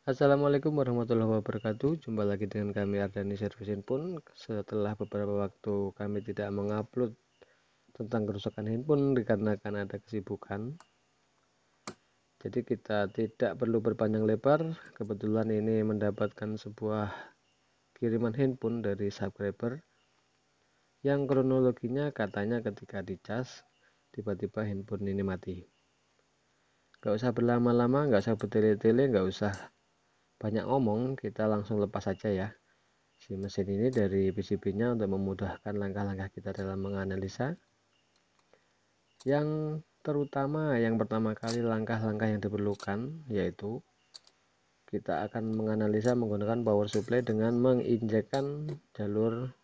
Assalamualaikum warahmatullahi wabarakatuh. Jumpa lagi dengan kami Ardani Service Handphone. Setelah beberapa waktu kami tidak mengupload tentang kerusakan handphone dikarenakan ada kesibukan, jadi kita tidak perlu berpanjang lebar. Kebetulan ini mendapatkan sebuah kiriman handphone dari subscriber yang kronologinya katanya ketika dicas tiba-tiba handphone ini mati. Gak usah berlama-lama, gak usah bertele-tele, gak usah banyak ngomong, kita langsung lepas saja ya si mesin ini dari PCB-nya untuk memudahkan langkah-langkah kita dalam menganalisa. Yang terutama, yang pertama kali langkah-langkah yang diperlukan yaitu kita akan menganalisa menggunakan power supply dengan menginjekkan jalur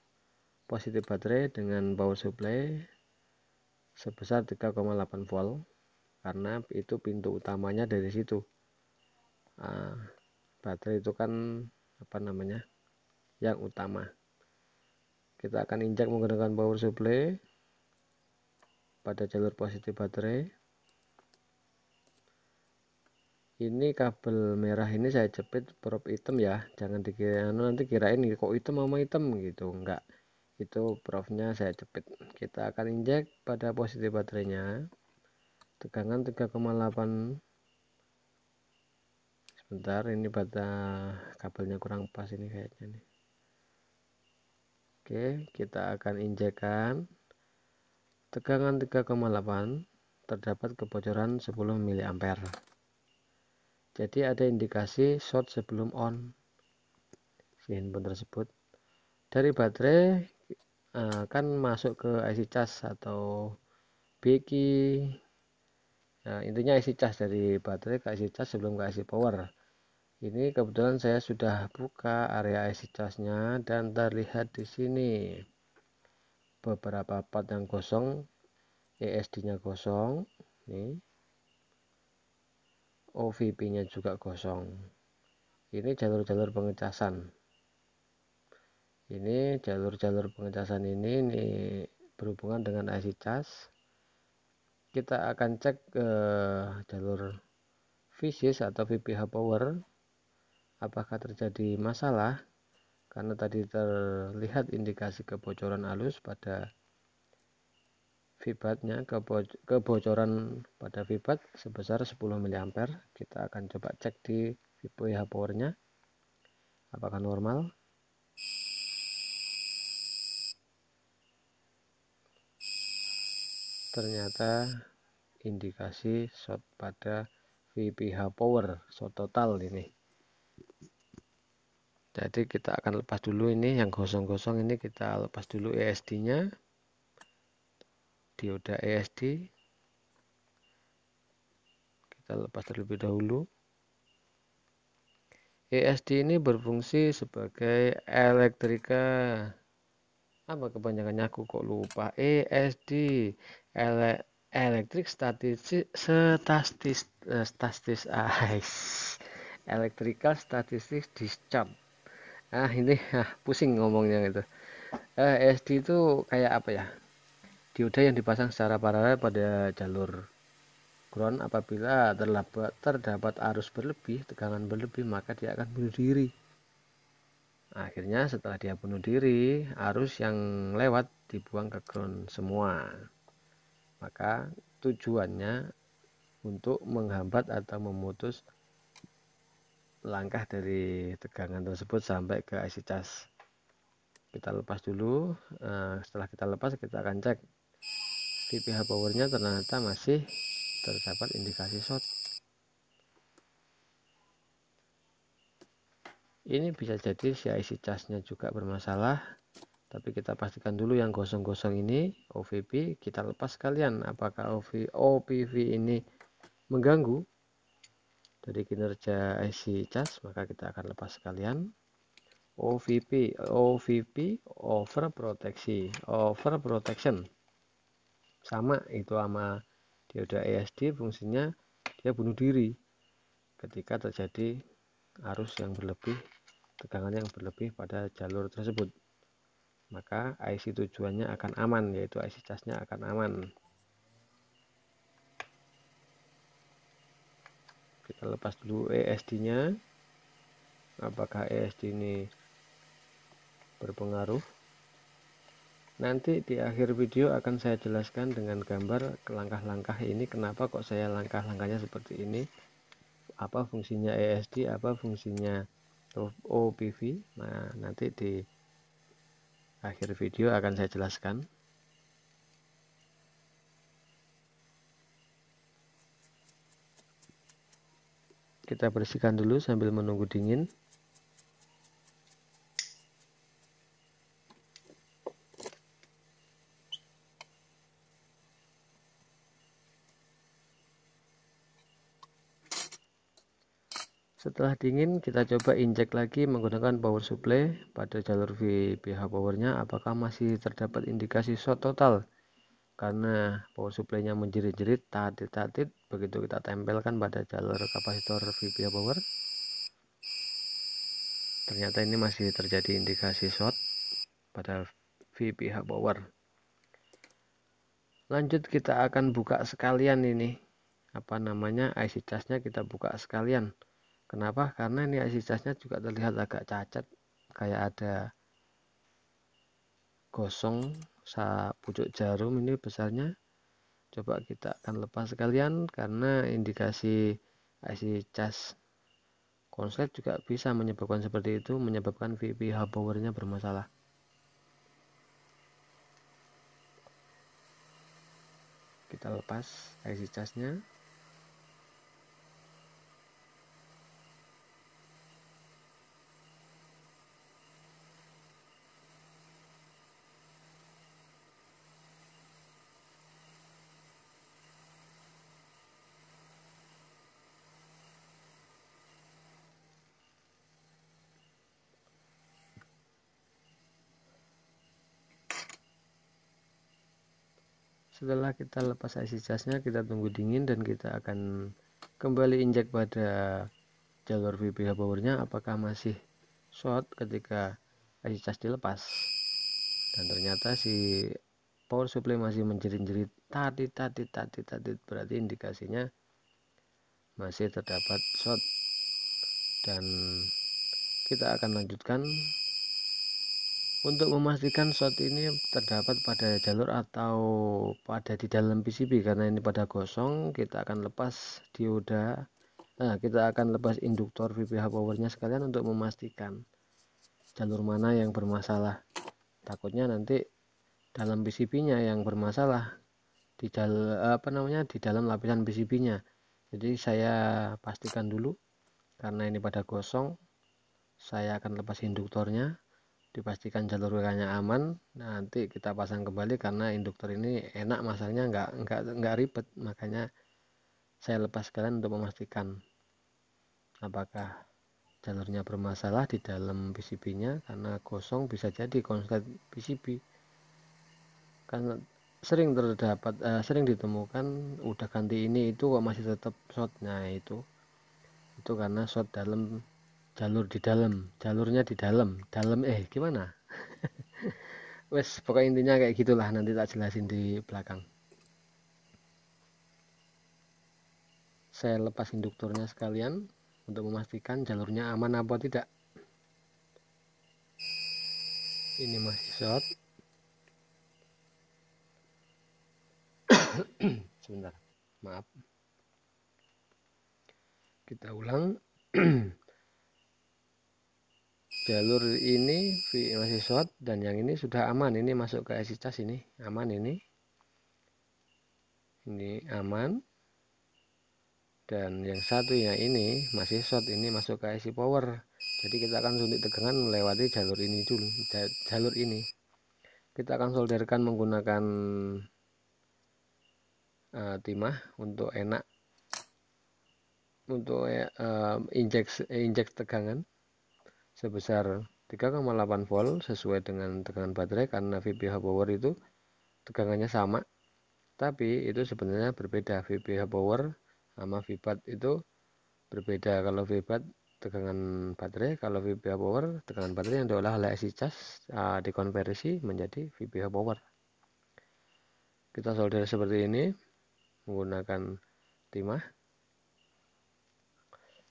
positif baterai dengan power supply sebesar 3,8 volt, karena itu pintu utamanya dari situ. Baterai itu kan yang utama. Kita akan injek menggunakan power supply pada jalur positif baterai. Ini kabel merah ini saya jepit prop hitam ya, jangan dikira nanti kirain kok hitam sama hitam gitu, enggak, itu profnya saya jepit. Kita akan injek pada positif baterainya tegangan 3,8. Sebentar, ini pada kabelnya kurang pas ini kayaknya nih. Oke, kita akan injekkan tegangan 3,8, terdapat kebocoran 10 mA. Jadi ada indikasi short sebelum on si handphone tersebut. Dari baterai kan masuk ke IC cas atau BQ. Nah, intinya IC cas, dari baterai ke IC cas sebelum ke IC power. Ini kebetulan saya sudah buka area IC casnya dan terlihat di sini beberapa part yang kosong, ESD-nya kosong, nih, OVP-nya juga kosong. Ini jalur-jalur pengecasan. Ini jalur-jalur pengecasan ini berhubungan dengan IC cas. Kita akan cek ke jalur VSIS atau VPH power apakah terjadi masalah, karena tadi terlihat indikasi kebocoran halus pada vibatnya, kebocoran pada vibat sebesar 10 mA. Kita akan coba cek di VPH powernya apakah normal. Ternyata indikasi short pada VPH power, short total ini. Jadi kita akan lepas dulu ini yang gosong-gosong, ini kita lepas dulu ESD-nya, dioda ESD kita lepas terlebih dahulu. ESD ini berfungsi sebagai elektrika, apa kepanjangannya aku kok lupa. ESD, elektrik electrical statistic discharge. Ini pusing ngomongnya gitu. ESD itu kayak apa ya, dioda yang dipasang secara paralel pada jalur ground. Apabila terdapat arus berlebih, tegangan berlebih, maka dia akan bunuh diri. Akhirnya setelah dia bunuh diri, arus yang lewat dibuang ke ground semua. Maka tujuannya untuk menghambat atau memutus langkah dari tegangan tersebut sampai ke IC cas. Kita lepas dulu. Setelah kita lepas, kita akan cek VPH powernya, ternyata masih terdapat indikasi short. Ini bisa jadi si IC casnya juga bermasalah, tapi kita pastikan dulu yang gosong-gosong ini OVP. Kita lepas sekalian apakah OPV ini mengganggu dari kinerja IC cas, maka kita akan lepas sekalian. OVP overprotection sama itu sama dioda ESD, fungsinya dia bunuh diri ketika terjadi arus yang berlebih, tegangan yang berlebih pada jalur tersebut. Maka IC tujuannya akan aman, yaitu IC casnya akan aman. Kita lepas dulu ESD nya. apakah ESD ini berpengaruh. Nanti di akhir video akan saya jelaskan dengan gambar langkah-langkah ini, kenapa kok saya langkah-langkahnya seperti ini, apa fungsinya ESD, apa fungsinya OPV. Nah, nanti di akhir video akan saya jelaskan. Kita bersihkan dulu sambil menunggu dingin. Setelah dingin, kita coba injek lagi menggunakan power supply pada jalur VPH powernya, apakah masih terdapat indikasi short total. Karena power supply-nya menjerit-jerit, tatit-tatit, begitu kita tempelkan pada jalur kapasitor VPH power, ternyata ini masih terjadi indikasi short pada VPH power. Lanjut, kita akan buka sekalian ini IC charge-nya, kita buka sekalian. Kenapa? Karena ini IC charge-nya juga terlihat agak cacat, kayak ada gosong pucuk jarum ini besarnya. Coba kita akan lepas sekalian, karena indikasi IC charge konslet juga bisa menyebabkan seperti itu, menyebabkan VPH powernya bermasalah. Kita lepas IC charge-nya. Setelah kita lepas IC charge-nya, kita tunggu dingin dan kita akan kembali injek pada jalur VPH powernya, apakah masih short ketika IC charge dilepas. Dan ternyata si power supply masih menjerit-jerit, tatit, berarti indikasinya masih terdapat short. Dan kita akan lanjutkan untuk memastikan short ini terdapat pada jalur atau pada di dalam PCB. Karena ini pada gosong, kita akan lepas dioda. Nah, kita akan lepas induktor VPH powernya sekalian untuk memastikan jalur mana yang bermasalah. Takutnya nanti dalam PCB-nya yang bermasalah di dalam lapisan PCB-nya. Jadi saya pastikan dulu, karena ini pada gosong, saya akan lepas induktornya, dipastikan jalur WK-nya aman. Nanti kita pasang kembali, karena induktor ini enak masangnya, nggak ribet. Makanya saya lepas sekalian untuk memastikan apakah jalurnya bermasalah di dalam PCB-nya. Karena gosong bisa jadi konslet PCB, karena sering ditemukan udah ganti ini itu kok masih tetap short. Nah, itu karena short dalam jalurnya di dalam gimana. Wes, pokoknya intinya kayak gitulah, nanti tak jelasin di belakang. Saya lepas induktornya sekalian untuk memastikan jalurnya aman apa tidak. Ini masih short. Sebentar, maaf, kita ulang. Jalur ini masih short dan yang ini sudah aman. Ini masuk ke IC charge, ini aman, ini aman. Dan yang satunya ini masih short, ini masuk ke IC power. Jadi kita akan suntik tegangan melewati jalur ini dulu. Jalur ini kita akan solderkan menggunakan timah untuk enak untuk injek tegangan sebesar 3,8 volt sesuai dengan tegangan baterai. Karena VPH power itu tegangannya sama, tapi itu sebenarnya berbeda. VPH power sama VBAT itu berbeda. Kalau VBAT tegangan baterai, kalau VPH power tegangan baterai yang diolah oleh IC charge dikonversi menjadi VPH power. Kita solder seperti ini menggunakan timah.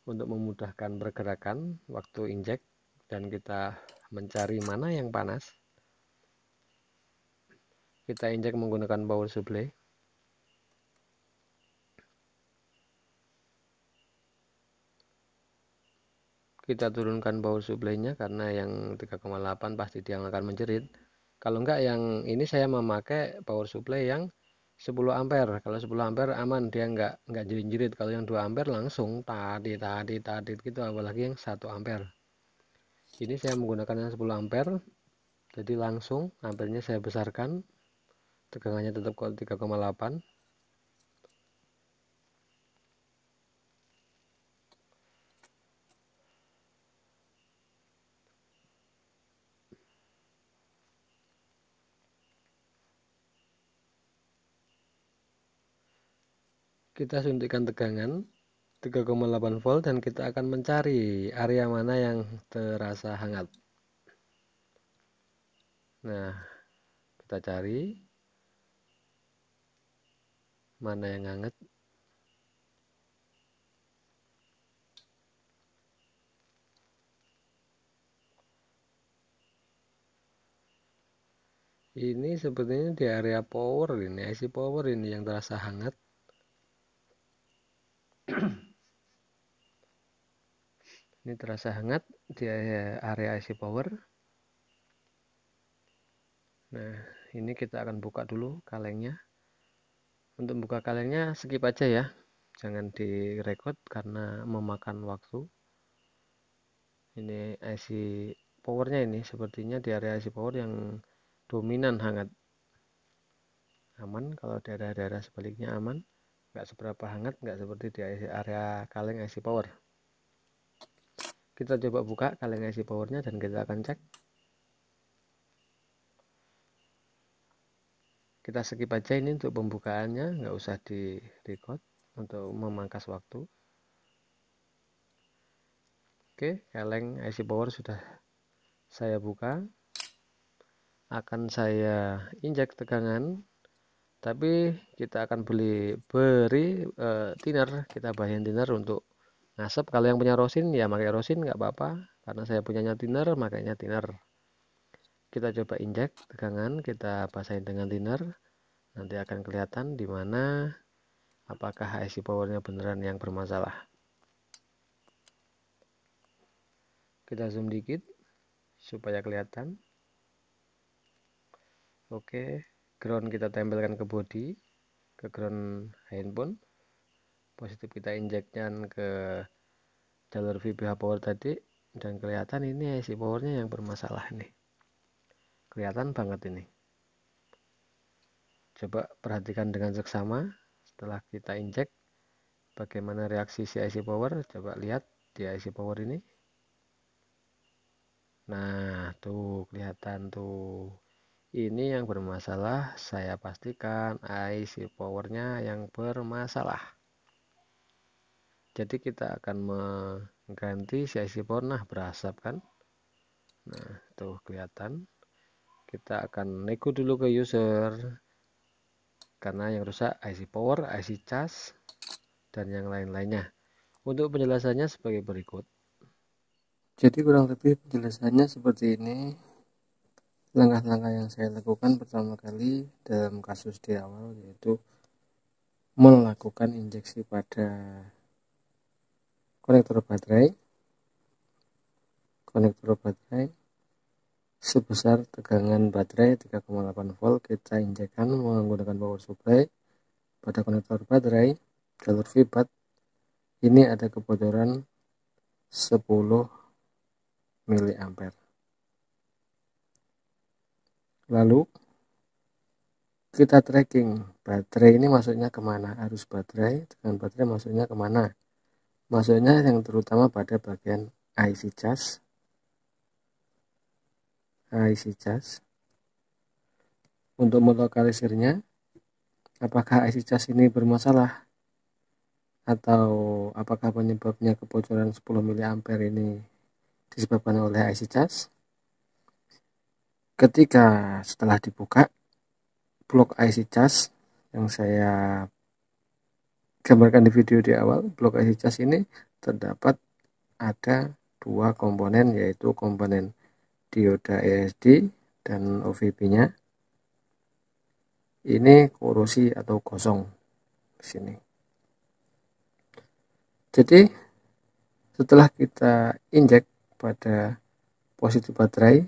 untuk memudahkan pergerakan waktu injek dan kita mencari mana yang panas. Kita injek menggunakan power supply. Kita turunkan power supply-nya karena yang 3,8 pasti dia akan menjerit. Kalau enggak, yang ini saya memakai power supply yang 10 ampere. Kalau 10 ampere aman, dia enggak jerit-jerit. Kalau yang 2 ampere langsung tadi gitu, apalagi yang 1 ampere. Ini saya menggunakan yang 10 ampere. Jadi langsung ampernya saya besarkan. Tegangannya tetap 3,8. Kita suntikkan tegangan 3,8 volt dan kita akan mencari area mana yang terasa hangat. Nah, kita cari mana yang hangat. Ini sepertinya di area power ini, IC power ini yang terasa hangat. Ini terasa hangat di area IC power. Nah, ini kita akan buka dulu kalengnya. Untuk buka kalengnya skip aja ya, jangan direkod karena memakan waktu. Ini IC powernya, ini sepertinya di area IC power yang dominan hangat. Aman kalau daerah-daerah sebaliknya aman, nggak seberapa hangat, nggak seperti di area kaleng IC power. Kita coba buka kaleng IC powernya dan kita akan cek. Kita skip aja ini untuk pembukaannya, nggak usah di record untuk memangkas waktu. Oke, kaleng IC power sudah saya buka. Akan saya injek tegangan, tapi kita akan beri thinner. Kita bagian thinner untuk ngasep. Kalau yang punya rosin ya pakai rosin, nggak apa-apa. Karena saya punyanya thinner, makanya thinner. Kita coba injek tegangan, kita basahin dengan thinner. Nanti akan kelihatan di mana apakah IC powernya beneran yang bermasalah. Kita zoom dikit supaya kelihatan. Oke, ground kita tempelkan ke body, ke ground handphone. Positif kita injekkan ke jalur VPH power tadi, dan kelihatan ini IC powernya yang bermasalah nih. Kelihatan banget ini. Coba perhatikan dengan seksama setelah kita injek bagaimana reaksi si IC power. Coba lihat di IC power ini. Nah, tuh kelihatan tuh. Ini yang bermasalah, saya pastikan IC powernya yang bermasalah. Jadi kita akan mengganti si IC power. Nah, berasap kan. Nah, tuh kelihatan. Kita akan nego dulu ke user, karena yang rusak IC power, IC cas, dan yang lain-lainnya. Untuk penjelasannya sebagai berikut. Jadi kurang lebih penjelasannya seperti ini. Langkah-langkah yang saya lakukan pertama kali dalam kasus di awal, yaitu melakukan injeksi pada konektor baterai sebesar tegangan baterai 3,8 volt. Kita injekkan menggunakan power supply pada konektor baterai jalur VBAT. Ini ada kebocoran 10 mA. Lalu kita tracking baterai ini masuknya kemana, arus baterai dengan baterai masuknya kemana. Masuknya yang terutama pada bagian IC cas. Untuk melokalisirnya, apakah IC cas ini bermasalah atau apakah penyebabnya kebocoran 10 mA ini disebabkan oleh IC cas. Ketika setelah dibuka blok IC cas yang saya gambarkan di video di awal, blok IC cas ini terdapat ada dua komponen, yaitu komponen dioda ESD dan OVP-nya. Ini korosi atau gosong di sini. Jadi setelah kita injek pada posisi baterai,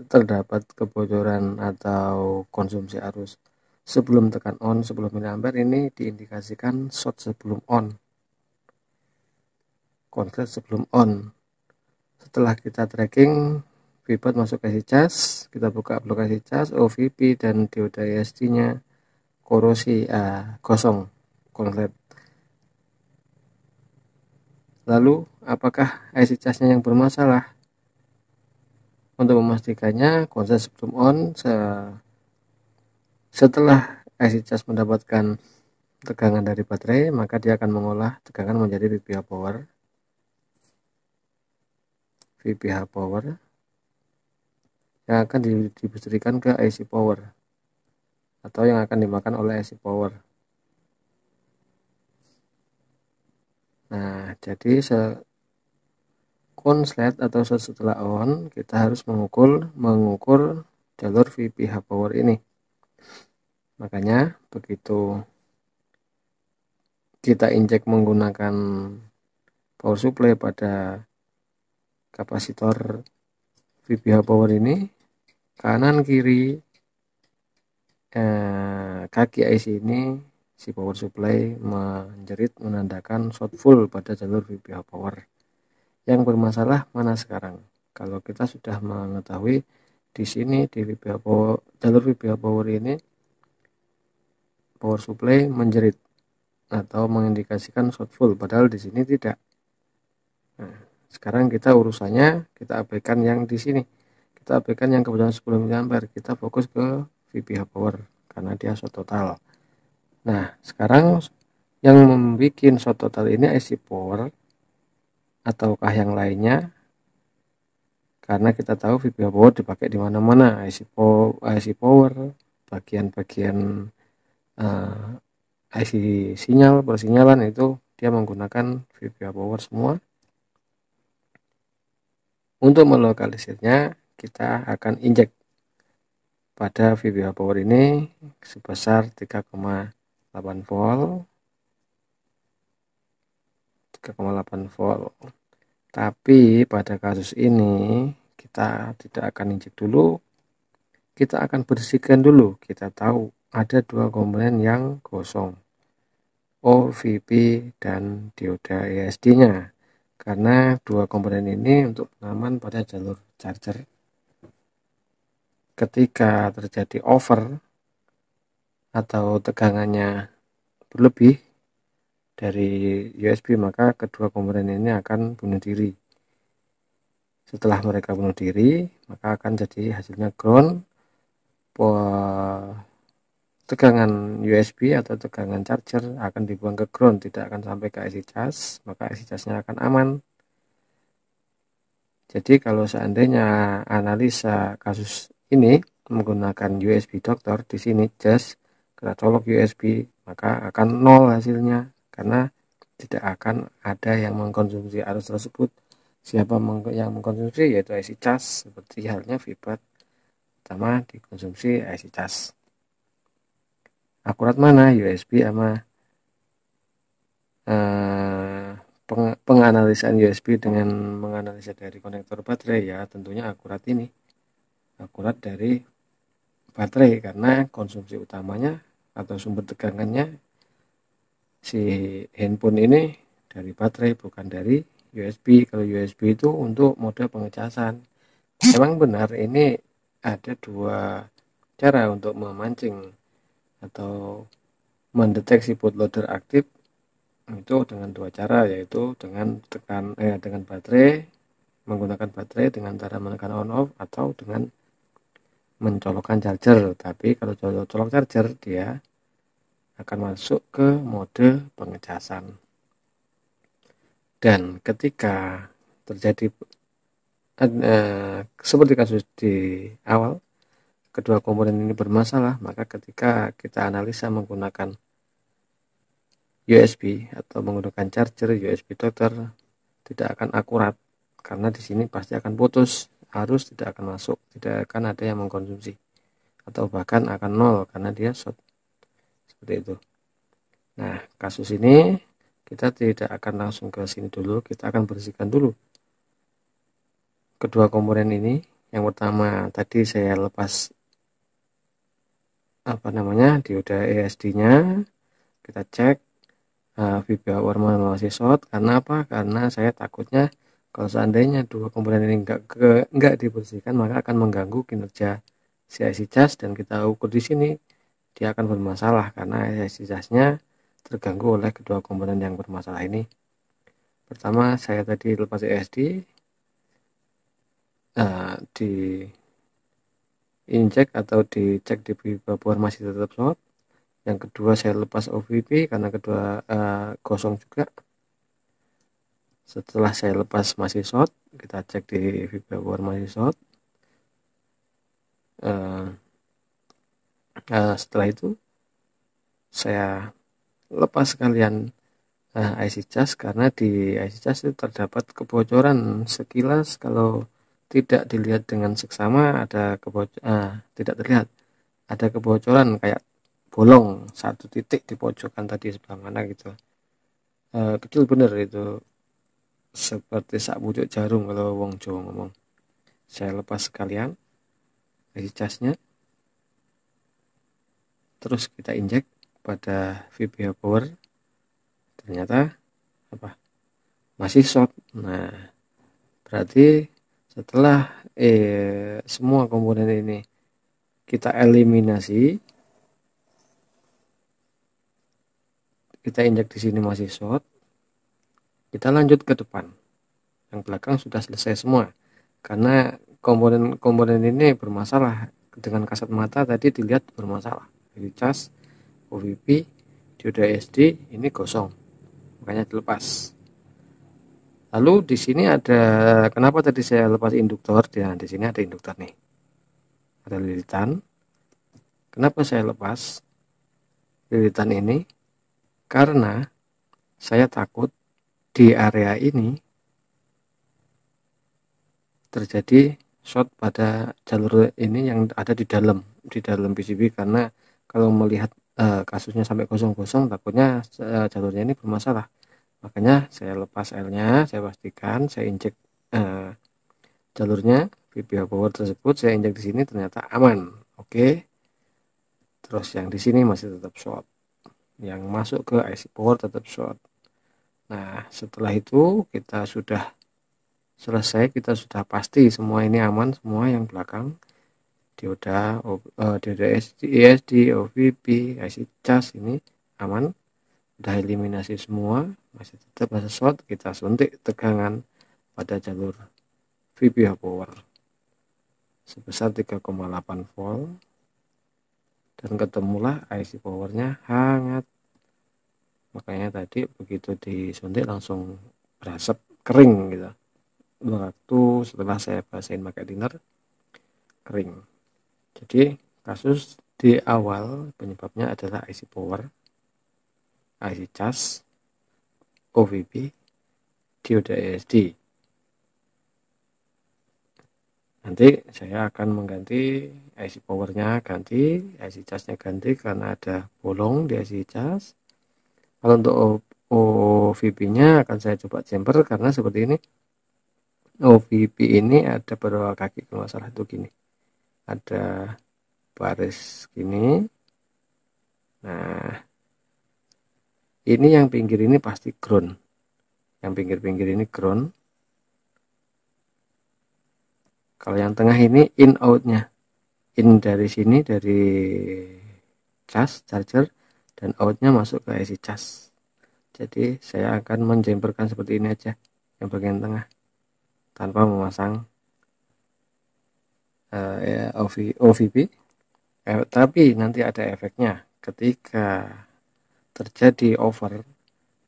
terdapat kebocoran atau konsumsi arus sebelum tekan on 10 mA. Ini diindikasikan short sebelum on, konslet sebelum on. Setelah kita tracking VBAT masuk ke cas, kita buka aplikasi cas, OVP dan dioda ESD nya korosi, gosong, konslet. Lalu apakah IC casnya yang bermasalah? Untuk memastikannya, konslet sebelum on, setelah IC cas mendapatkan tegangan dari baterai, maka dia akan mengolah tegangan menjadi VBH power yang akan didistribusikan ke IC power atau yang akan dimakan oleh IC power. Nah, jadi konslet atau setelah on, kita harus mengukur jalur VBH power ini. Makanya begitu kita injek menggunakan power supply pada kapasitor VBH power ini, kanan kiri kaki IC ini, si power supply menjerit menandakan short full pada jalur VBH power. Yang bermasalah mana sekarang? Kalau kita sudah mengetahui di sini di VBH power, jalur VBH power ini power supply menjerit atau mengindikasikan short full, padahal di sini tidak. Nah, sekarang kita urusannya kita abaikan yang di sini. Kita abaikan yang kebetulan 10 mA, kita fokus ke VBH power karena dia short total. Nah, sekarang yang membuat short total ini IC power ataukah yang lainnya? Karena kita tahu VBH power dipakai di mana-mana, IC power, bagian-bagian IC sinyal, persinyalan itu dia menggunakan VBH power semua. Untuk melokalisirnya, kita akan injek pada VBH power ini sebesar 3,8 volt. Tapi pada kasus ini kita tidak akan injek dulu, kita akan bersihkan dulu. Kita tahu ada dua komponen yang gosong, OVP dan dioda ESD nya, karena dua komponen ini untuk pengaman pada jalur charger. Ketika terjadi over atau tegangannya berlebih dari USB, maka kedua komponen ini akan bunuh diri. Setelah mereka bunuh diri, maka akan jadi hasilnya ground. Tegangan USB atau tegangan charger akan dibuang ke ground, tidak akan sampai ke IC cas, maka IC casnya akan aman. Jadi kalau seandainya analisa kasus ini menggunakan USB dokter, di sini just kita colok USB, maka akan nol hasilnya, karena tidak akan ada yang mengkonsumsi arus tersebut. Siapa yang mengkonsumsi, yaitu IC cas, seperti halnya VBAT pertama dikonsumsi IC cas. Akurat mana USB sama penganalisaan USB dengan menganalisa dari konektor baterai? Ya tentunya akurat ini, akurat dari baterai, karena konsumsi utamanya atau sumber tegangannya si handphone ini dari baterai, bukan dari USB. Kalau USB itu untuk mode pengecasan. Memang benar ini ada dua cara untuk memancing atau mendeteksi bootloader aktif, itu dengan dua cara, yaitu dengan dengan baterai, menggunakan baterai dengan cara menekan on off, atau dengan mencolokkan charger. Tapi kalau colok charger, dia akan masuk ke mode pengecasan. Dan ketika terjadi seperti kasus di awal, kedua komponen ini bermasalah, maka ketika kita analisa menggunakan USB atau menggunakan charger USB dokter tidak akan akurat, karena di sini pasti akan putus, arus tidak akan masuk, tidak akan ada yang mengkonsumsi, atau bahkan akan nol karena dia short, seperti itu. Nah, kasus ini kita tidak akan langsung ke sini dulu, kita akan bersihkan dulu kedua komponen ini. Yang pertama tadi saya lepas dioda ESD-nya, kita cek VBA warna masih short. Karena apa? Karena saya takutnya kalau seandainya dua komponen ini enggak dibersihkan, maka akan mengganggu kinerja si IC cas, dan kita ukur di sini dia akan bermasalah karena IC casnya terganggu oleh kedua komponen yang bermasalah ini. Pertama, saya tadi lepas ESD, di injek atau dicek di bawah masih tetap short. Yang kedua, saya lepas OVP karena kedua gosong juga. Setelah saya lepas masih short, kita cek di bawah masih short. Setelah itu saya lepas sekalian IC cas, karena di IC cas itu terdapat kebocoran sekilas. Kalau tidak dilihat dengan seksama, ada tidak terlihat ada kebocoran kayak bolong satu titik di pojokan tadi sebelah mana gitu. Kecil bener itu, seperti sak bujuk jarum kalau wong Jawa ngomong. Saya lepas sekalian IC casnya, terus kita injek pada VBA power, ternyata masih short. Nah, berarti setelah semua komponen ini kita eliminasi, kita injek di sini masih short, kita lanjut ke depan. Yang belakang sudah selesai semua, karena komponen ini bermasalah. Dengan kasat mata tadi dilihat bermasalah. Jadi cas, OVP, dioda SD ini gosong, makanya dilepas. Lalu di sini ada, kenapa tadi saya lepas induktor? Dan di sini ada induktor nih, ada lilitan. Kenapa saya lepas lilitan ini? Karena saya takut di area ini terjadi short pada jalur ini yang ada di dalam PCB. Karena kalau melihat kasusnya sampai kosong-kosong, takutnya jalurnya ini bermasalah. Makanya saya lepas L-nya, saya pastikan saya injek jalurnya VBA power tersebut, saya injek di sini, ternyata aman. Oke. Terus yang di sini masih tetap short, yang masuk ke IC power tetap short. Nah, setelah itu kita sudah selesai, kita sudah pasti semua ini aman, semua yang belakang dioda ESD, OVP, IC cas ini aman, udah eliminasi semua, masih tetap short. Kita suntik tegangan pada jalur VBA power sebesar 3,8 volt, dan ketemulah IC powernya hangat. Makanya tadi begitu disuntik langsung berasap kering gitu. Waktu setelah saya basahin pakai thinner, kering. Jadi kasus di awal penyebabnya adalah IC power, IC cas, OVP, dioda ESD. Nanti saya akan mengganti IC powernya, ganti IC casnya, ganti karena ada bolong di IC cas. Kalau untuk OVP nya akan saya coba jumper, karena seperti ini. OVP ini ada beberapa kaki, kalau nggak salah itu gini, ada baris gini. Nah, ini yang pinggir ini pasti ground, yang pinggir-pinggir ini ground. Kalau yang tengah ini in outnya, in dari sini dari cas charger, dan outnya masuk ke IC cas. Jadi saya akan menjemperkan seperti ini aja yang bagian tengah, tanpa memasang OVP. Tapi nanti ada efeknya ketika terjadi over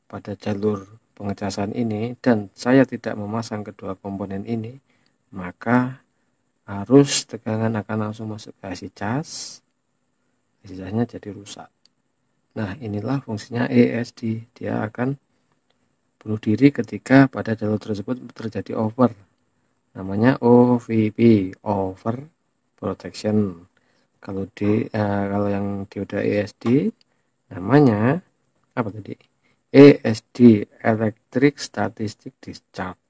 pada jalur pengecasan ini dan saya tidak memasang kedua komponen ini, maka arus tegangan akan langsung masuk ke IC cas. IC casnya jadi rusak. Nah, inilah fungsinya ESD. Dia akan bunuh diri ketika pada jalur tersebut terjadi over. Namanya OVP, over protection. Kalau yang dioda ESD namanya apa tadi? ESD, electric static discharge.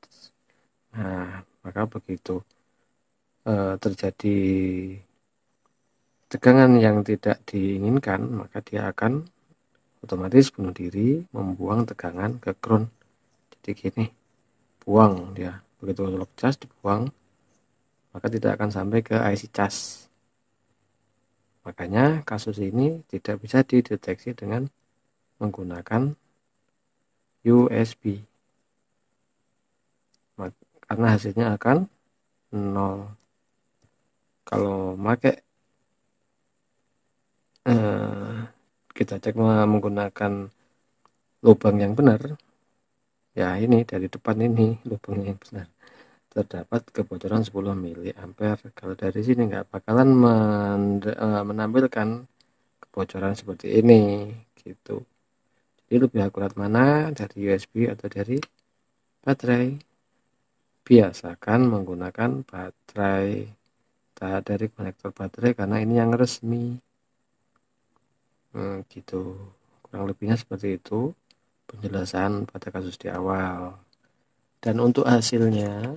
Nah, maka begitu terjadi tegangan yang tidak diinginkan, maka dia akan otomatis bunuh diri, membuang tegangan ke ground. Jadi gini, buang dia, begitu lock cas dibuang, maka tidak akan sampai ke IC cas. Makanya kasus ini tidak bisa dideteksi dengan menggunakan USB, karena hasilnya akan 0. Kalau pakai kita cek menggunakan lubang yang benar, ya ini dari depan ini lubang yang benar, terdapat kebocoran 10 mA. Kalau dari sini nggak bakalan menampilkan kebocoran seperti ini gitu. Jadi lebih akurat mana, dari USB atau dari baterai? Biasakan menggunakan baterai, dari konektor baterai, karena ini yang resmi. Gitu, kurang lebihnya seperti itu penjelasan pada kasus di awal. Dan untuk hasilnya